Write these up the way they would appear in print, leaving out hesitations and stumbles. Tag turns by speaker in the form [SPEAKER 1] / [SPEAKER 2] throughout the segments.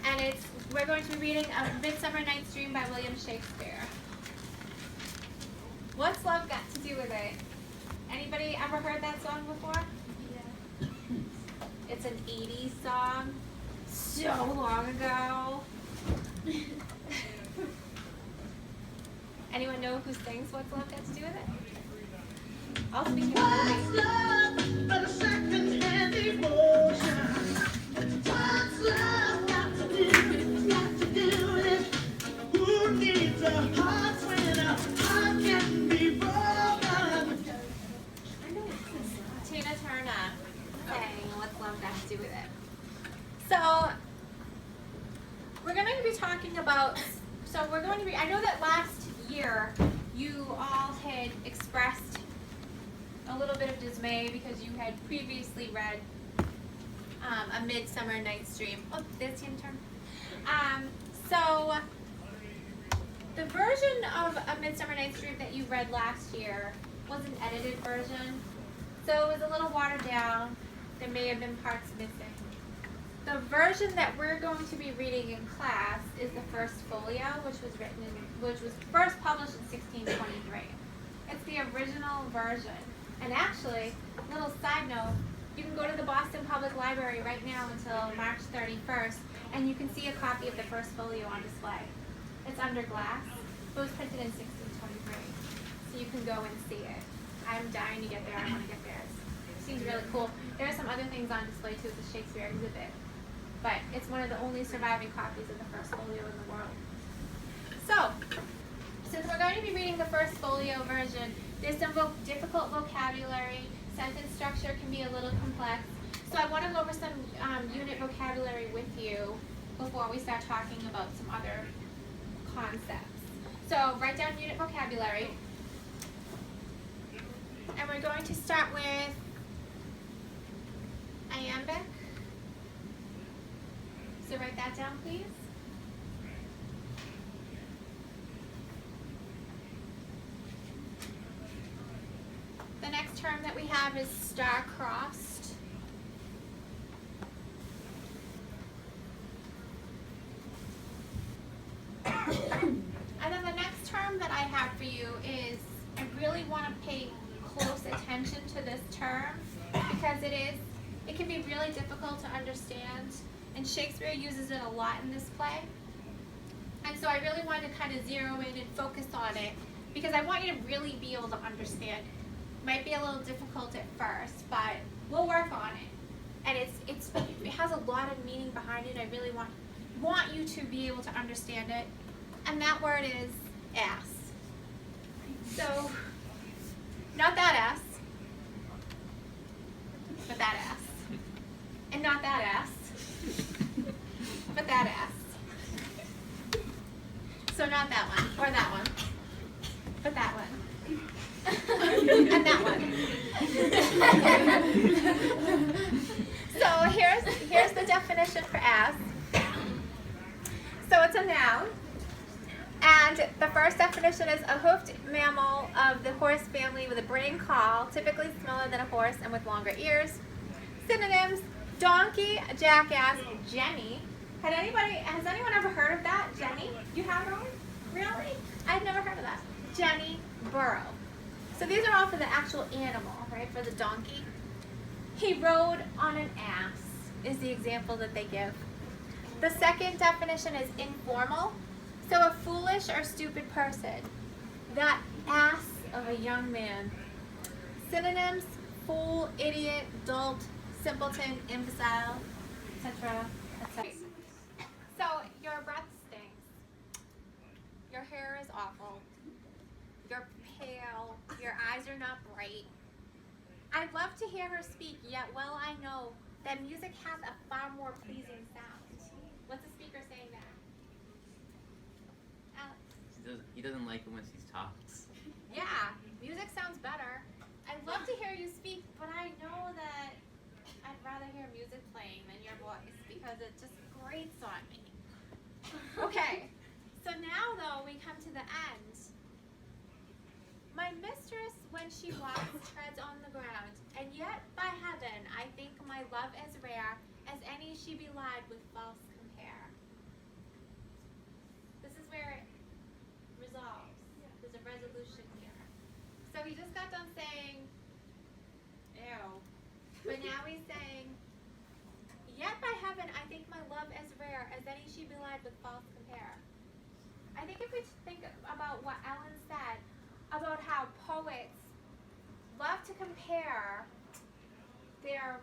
[SPEAKER 1] And we're going to be reading A Midsummer Night's Dream by William Shakespeare. What's love got to do with it? Anybody ever heard that song before?
[SPEAKER 2] Yeah.
[SPEAKER 1] It's an 80s song, so long ago. Anyone know who sings What's Love Got to Do with It? I'll speak in
[SPEAKER 3] What's love but a second-hand emotion? What's love got to do with it? Who needs a heart when a heart can be broken?
[SPEAKER 1] Tina Turner saying What's Love Got to Do with It. So, we're going to be talking about, I know that last year you all had expressed a little bit of dismay because you had previously read A Midsummer Night's Dream. Oh, there's Tina Turner. So, the version of A Midsummer Night's Dream that you read last year was an edited version. So it was a little watered down. There may have been parts missing. The version that we're going to be reading in class is the first folio, which was first published in 1623. It's the original version. And actually, little side note, you can go to the Boston Public Library right now until March 31st, and you can see a copy of the first folio on display. It's under glass. It was printed in 1623, so you can go and see it. I'm dying to get there. I want to get there. It seems really cool. There are some other things on display too at the Shakespeare exhibit, but it's one of the only surviving copies of the first folio in the world. So, since we're going to be reading the first folio version, there's some difficult vocabulary. Sentence structure can be a little complex. So I want to go over some unit vocabulary with you before we start talking about some other concepts. So write down unit vocabulary. And we're going to start with iambic. So write that down, please. The next term that we have is star-crossed. And then the next term that I have for you is, I really want to pay close attention to this term because it can be really difficult to understand, and Shakespeare uses it a lot in this play. And so I really want to kind of zero in and focus on it because I want you to really be able to understand it. Might be a little difficult at first, but we'll work on it. And it has a lot of meaning behind it. I really want you to be able to understand it. And that word is ass. So, not that ass, but that ass. And not that ass, but that ass. So not that one, or that one, but that one. And that one. So here's the definition for ass. So it's a noun. And the first definition is a hoofed mammal of the horse family with a brain caul, typically smaller than a horse and with longer ears. Synonyms: donkey, jackass, Jenny. Has anyone ever heard of that? Jenny? You have one? Really? I've never heard of that. Jenny, burro. So these are all for the actual animal, right? For the donkey. He rode on an ass is the example that they give. The second definition is informal. So a foolish or stupid person. That ass of a young man. Synonyms: fool, idiot, dolt, simpleton, imbecile, etc., etc. So your breath stinks. Your hair is awful. You're pale. Your eyes are not bright. I'd love to hear her speak, yet well I know that music has a far more pleasing sound. What's the speaker saying there? Alex?
[SPEAKER 4] He doesn't like it when she talks.
[SPEAKER 1] Yeah, music sounds better. I'd love to hear you speak, but I know that I'd rather hear music playing than your voice because it just grates on me. Okay, so now though we come to the end. My mistress, when she walks, treads on the ground, and yet by heaven I think my love as rare as any she belied with false compare. resolution here. So he just got done saying, ew. But now he's saying, yet by heaven I think my love as rare as any she belied with false compare. I think if we think about what Ellen said about how poets love to compare their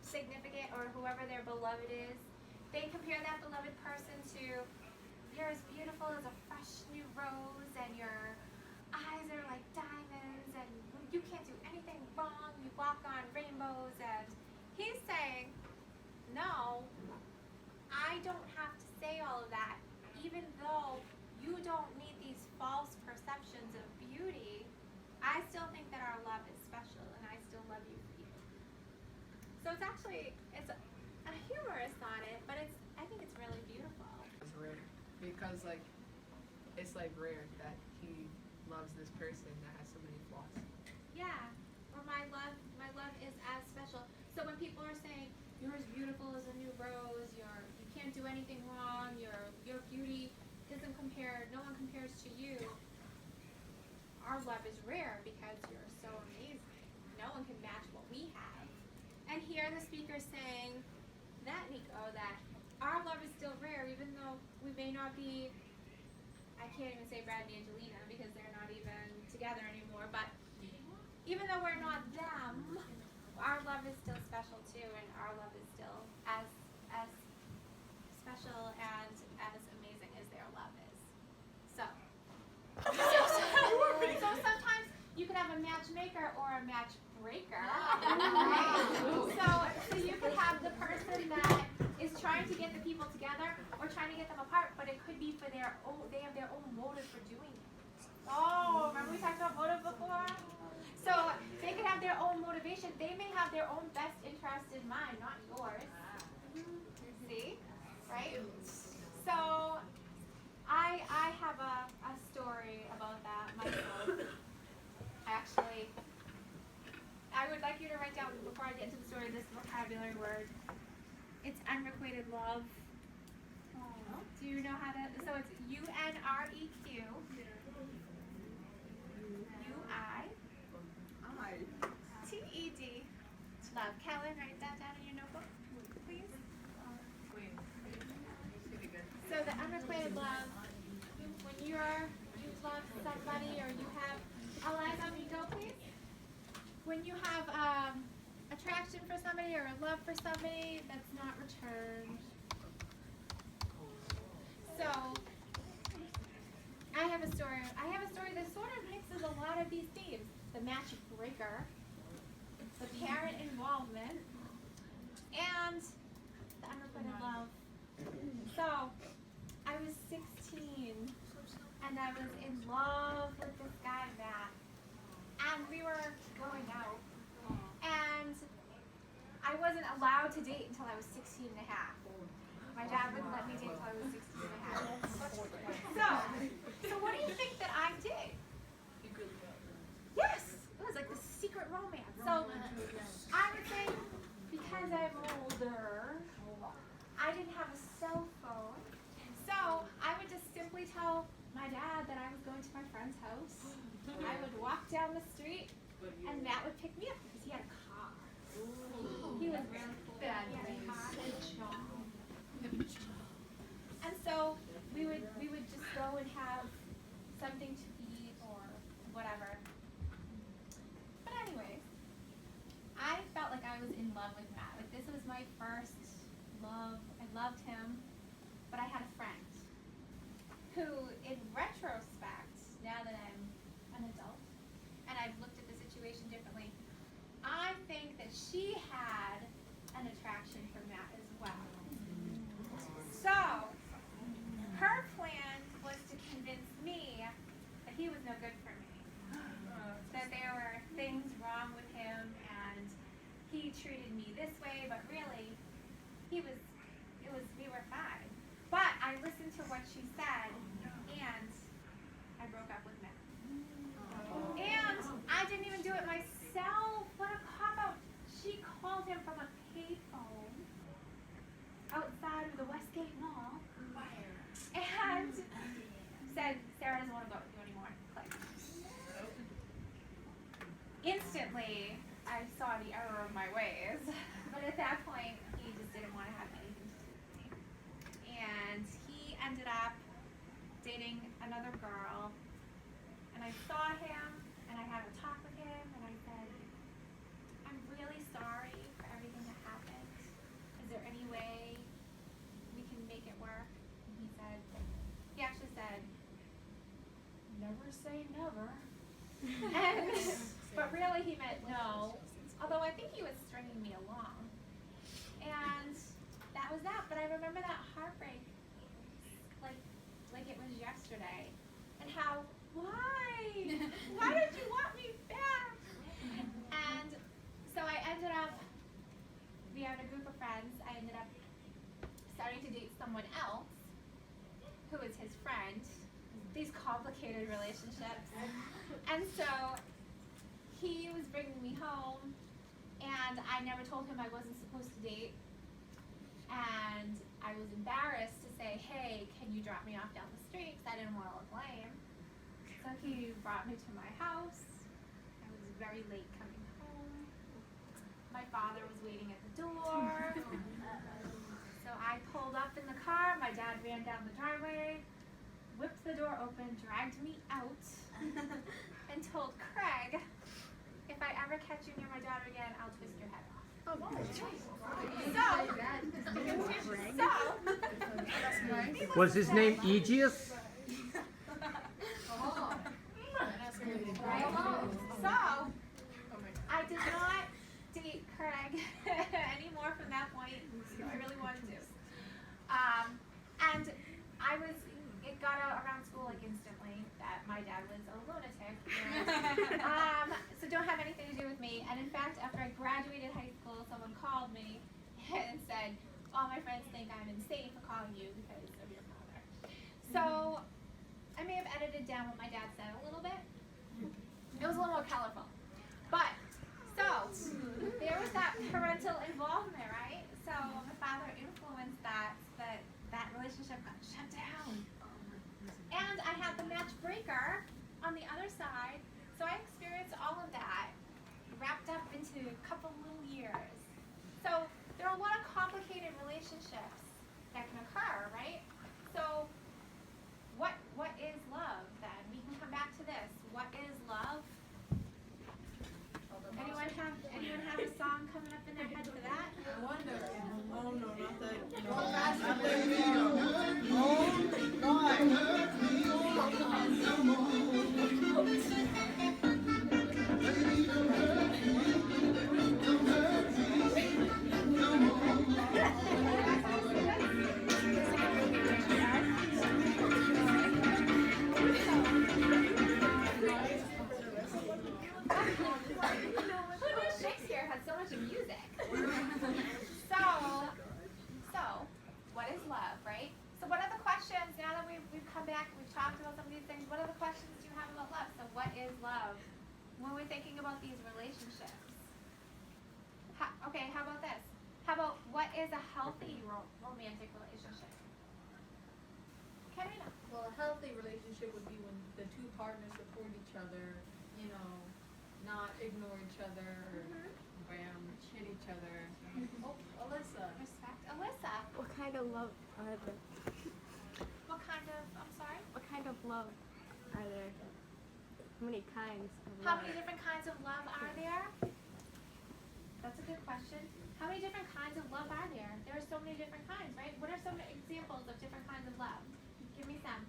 [SPEAKER 1] significant or whoever their beloved is, they compare that beloved person to, you're as beautiful as a fresh new rose, and your eyes are like diamonds, and you can't do anything wrong, you walk on rainbows. And he's saying, no, I don't have to say all of that. Even though you don't need these false perceptions of beauty, I still think that our love is special, and I still love you for you. So it's actually, it's a humorous sonnet, but I think it's really beautiful.
[SPEAKER 2] It's rare because it's rare that he loves this person that has so many flaws.
[SPEAKER 1] Yeah, or my love is as special. So when people are saying you're as beautiful as a new rose, you can't do anything wrong, your beauty doesn't compare, no one compares to you. Our love is rare because you're so amazing. No one can match what we have. And here the speaker's saying that, Nico, that our love is still rare, even though we may not be, I can't even say Brad and Angelina because they're not even together anymore, but even though we're not them, our love is still special too, and our love is still as special and as amazing as their love is. So sometimes you can have a matchmaker or a match breaker. Right? So you could have the person that is trying to get the people together or trying to get them apart, but it could be for their own, they have their own motive for doing it. Oh, remember we talked about motive before? So they could have their own motivation. They may have their own best interest in mind, not yours. See? Right? So I have a story about that myself. Actually, I would like you to write down, before I get into the story, this vocabulary word. It's unrequited love. Do you know how to? So it's UNREQ. UITED. Love. Kellen, write that down in your notebook, please. So the unrequited love, when you love somebody or you have, all eyes on me, go please. When you have attraction for somebody or a love for somebody that's not returned. So I have a story that sort of mixes a lot of these themes. The match breaker, the parent involvement, and the unrequited love. So I was 16 and I was in love with this guy, Matt. And we were going out. And I wasn't allowed to date until I was 16 and a half. My dad wouldn't let me date until I was 16 and a half. So what do you think that I did? Yes! It was like the secret romance. So I would say, because I'm older, I didn't have a cell phone. So I would just simply tell my dad that I was going to my friend's house. I would walk down the street, and Matt would pick me up because he had a car. He was really cool. He had a car. And so we would just go and have something to eat or whatever. But anyways, I felt like I was in love with Matt. Like this was my first love. I loved him, but I had a friend who, in retrospect, now that I'm an adult and I've looked at the situation differently, I think that she had an attraction for Matt as well. So her plan was to convince me that he was no good for me, that there were things wrong with him and he treated me this way, but really we were fine. But I listened to what she said and I broke up with Matt. And I didn't even do it myself. What a cop-out. She called him from a payphone outside of the Westgate Mall and said, Sarah doesn't want to go with you anymore. Click. instantly I saw the error of my ways. But at that point, he just didn't want to have anything to do with me. And he ended up dating another girl. And I saw him, and I had a talk with him, and I said, I'm really sorry for everything that happened. Is there any way we can make it work? And he actually said, never say never. But really he meant no, although I think he was stringing me along. And that was that, but I remember that heartbreak like it was yesterday. And how, why did you want me back? And so I ended up, we had a group of friends, I ended up starting to date someone else who was his friend. These complicated relationships. And so he was bringing me home, and I never told him I wasn't supposed to date. And I was embarrassed to say, hey, can you drop me off down the street? Because I didn't want to look lame. So he brought me to my house. I was very late coming home. My father was waiting at the door. So I pulled up in the car. My dad ran down the driveway, whipped the door open, dragged me out, and told Craig, if I ever catch you near my daughter again, I'll twist your head off.
[SPEAKER 5] Was his name Aegeus?
[SPEAKER 1] So, I did not date Craig anymore from that point. I really wanted to. And it got out around school like instantly that my dad was a lunatic. So don't have anything to do with me. And in fact, after I graduated high school, someone called me and said, all my friends think I'm insane for calling you because of your father. So I may have edited down what my dad said a little bit. It was a little more colorful. But, so, there was that parental involvement, right? So my father influenced that relationship got shut down. And I had the match breaker on the other side, so I experienced all of that wrapped up into a couple little years. So there are a lot of complicated relationships that can occur, right? So what is love then? We can come back to this. What is love? Anyone have a song coming up in their head for that?
[SPEAKER 3] Wonder. Oh no, not that.
[SPEAKER 1] Shakespeare had so much music. So, what is love, right? So what are the questions, now that we've come back, we've talked about some of these things, what are the questions do you have about love? So what is love? When we're thinking about these relationships. Okay, how about this? How about what is a healthy romantic relationship? Karina.
[SPEAKER 2] Well, a healthy relationship would be when the two partners support each other, not ignore each other, or hit each other. Oh, Alyssa.
[SPEAKER 1] Respect. Alyssa.
[SPEAKER 6] What kind of love are there?
[SPEAKER 1] What kind of, I'm sorry?
[SPEAKER 6] What kind of love are there? How many kinds of
[SPEAKER 1] How
[SPEAKER 6] love?
[SPEAKER 1] many different kinds of love are there? That's a good question. How many different kinds of love are there? There are so many different kinds, right? What are some examples of different kinds of love? Give me some.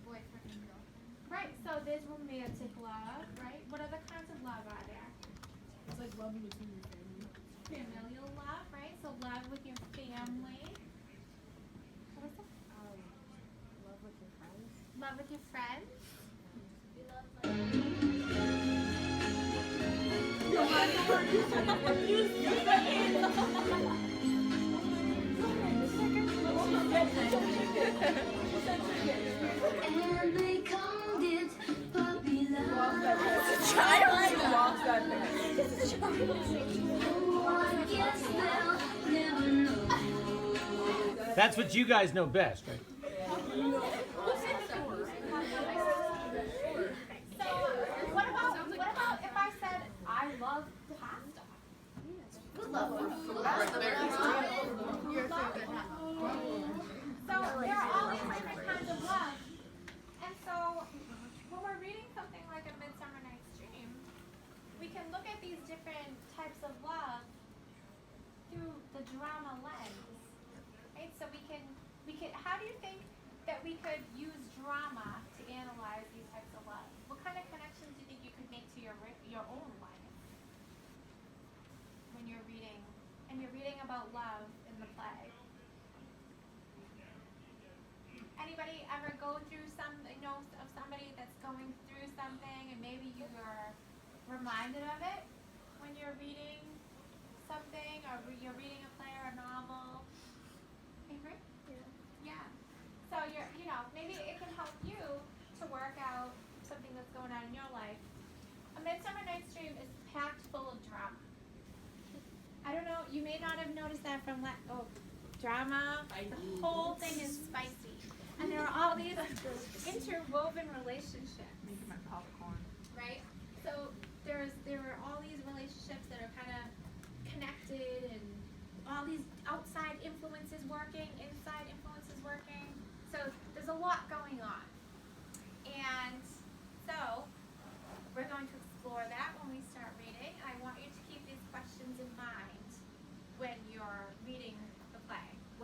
[SPEAKER 1] Boyfriend and girlfriend. Right, so there's romantic love, right? What other kinds of love are there?
[SPEAKER 2] It's like loving between your family.
[SPEAKER 1] Familial love, right? So love with your family. What was it?
[SPEAKER 6] Love with your friends.
[SPEAKER 1] Love with your friends.
[SPEAKER 7] And they called it puppy love. Oh, I guess they'll never know.
[SPEAKER 5] That's what you guys know best, right?
[SPEAKER 1] So there are all these different kinds of love. And so when we're reading something like A Midsummer Night's Dream, we can look at these different types of love through the drama lens. Right? So we can how do you think that we could use drama to analyze these types of love? What kind of connections do you think you could make to your own life when you're reading about love in the play? Anybody ever go through of somebody that's going through something and maybe you are reminded of it when you're reading something or you're reading a play or a novel? Avery? Yeah. So maybe it can help you to work out something that's going on in your life. A Midsummer Night's Dream is packed full of drama. I don't know, you may not have noticed that from drama. The whole thing is spicy. And there are all these interwoven relationships.
[SPEAKER 2] Making my popcorn.
[SPEAKER 1] Right? So there are all these relationships that are kind of connected and all these outside influences working